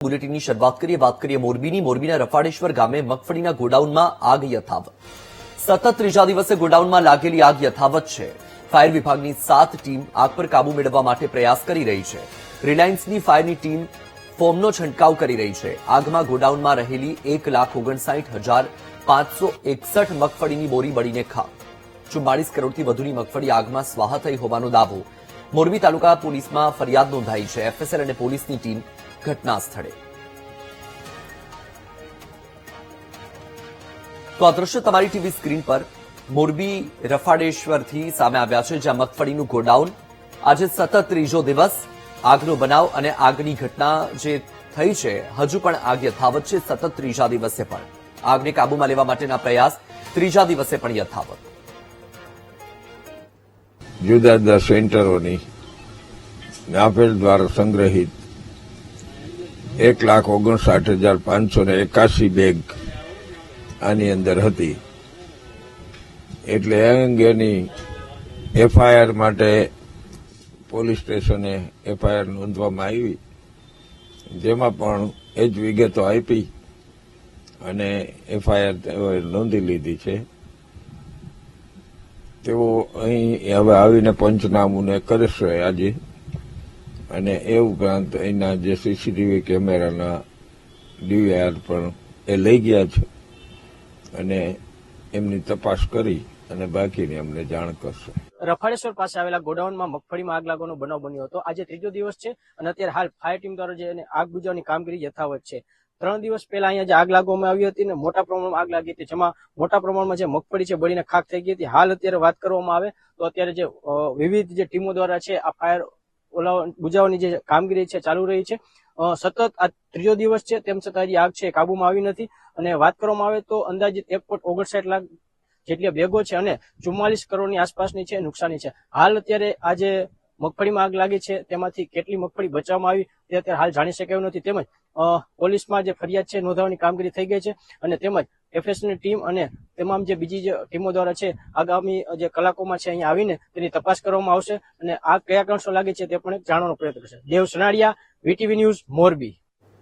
બુલેટિનની શરૂઆત કરીએ મોરબીના રફાડેશ્વર ગામે મગફળીના ગોડાઉનમાં આગ યથાવત। સતત ત્રીજા દિવસે ગોડાઉનમાં લાગેલી આગ યથાવત છે। ફાયર વિભાગની 7 ટીમ આગ પર કાબુ મેળવવા માટે પ્રયાસ કરી રહી છે। રિલાયન્સની ફાયરની ટીમ ફોમનો છંટકાવ કરી રહી છે। આગમાં ગોડાઉનમાં રહેલી 1,59,561 મગફળીની બોરી બળીને ખાક। 44 કરોડથી વધુની મગફળી આગમાં સ્વાહા થઈ હોવાનો દાવો। મોરબી તાલુકા પોલીસમાં ફરિયાદ નોંધાઈ છે। એફએસએલ અને પોલીસની ટીમ ઘટના સ્થળે। તો આ દ્રશ્ય તમારી ટીવી સ્ક્રીન પર મોરબી રફાડેશ્વરથી સામે આવ્યા છે, જ્યાં મગફળીનું ગોડાઉન આજે સતત ત્રીજો દિવસ આગનો બનાવ અને આગની ઘટના જે થઈ છે, હજુ પણ આગ યથાવત છે। સતત ત્રીજા દિવસે પણ આગને કાબૂમાં લેવા માટેના પ્રયાસ ત્રીજા દિવસે પણ યથાવત। જુદા જુદા સેન્ટરોની નાફેડ દ્વારા સંગ્રહિત 1,59,581 બેગ આની અંદર હતી। એટલે એ અંગેની એફઆઈઆર માટે પોલીસ સ્ટેશને એફઆઈઆર નોંધવામાં આવી, જેમાં પણ એ જ વિગતો આપી અને એફઆઈઆર નોંધી લીધી છે। તેઓ અહીં હવે આવીને પંચનામુને કરશે આજે, અને એ ઉપરાંત અહીંના જે સીસીટીવી કેમેરાના ડીવીઆર પણ એ લઈ ગયા છે અને એમની તપાસ કરી અને બાકીની અમને જાણ કરશે। રફાડેશ્વર પાસે આવેલા ગોડાઉનમાં મગફળીમાં આગ લાગવાનો બનાવ બન્યો હતો। આજે ત્રીજો દિવસ છે અને અત્યારે હાલ ફાયર ટીમ દ્વારા જે આગ બુઝાવવાની કામગીરી યથાવત છે। 3 દિવસ પહેલા અહીંયા જે આગ લાગવામાં આવી હતી ને મોટા પ્રમાણમાં આગ લાગી હતી, જેમાં મોટા પ્રમાણમાં જે મગફળી છે બળીને ખાક થઈ ગઈ હતી। હાલ અત્યારે વાત કરવામાં આવે તો અત્યારે જે વિવિધ જે ટીમો દ્વારા છે આ ફાયર બુઝાવવાની જે કામગીરી છે ચાલુ રહી છે। સતત આ ત્રીજો દિવસ છે, તેમ છતાં હજી આગ છે કાબુમાં આવી નથી। અને વાત કરવામાં આવે તો અંદાજિત 1,59 લાખ જેટલી બેગો છે અને 44 કરોડની આસપાસની છે નુકસાની છે। હાલ અત્યારે આ જે મગફળીમાં આગ લાગી છે તેમાંથી કેટલી મગફળી બચાવવામાં આવી તે અત્યારે હાલ જાણી શકાયું નથી। તેમજ પોલીસમાં જે ફરિયાદ છે નોંધવાની કામગીરી થઈ ગઈ છે અને તેમજ એફએસની ટીમ અને તમામ જે બીજી જે ટીમો દ્વારા છે આગામી જે કલાકોમાં છે અહીંયા આવીને તેની તપાસ કરવામાં આવશે અને આગ કયા કારણસર લાગી છે તે પણ જાણવાનો પ્રયત્ન કરશે। દેવ સનાડિયા, વીટીવી ન્યૂઝ, મોરબી।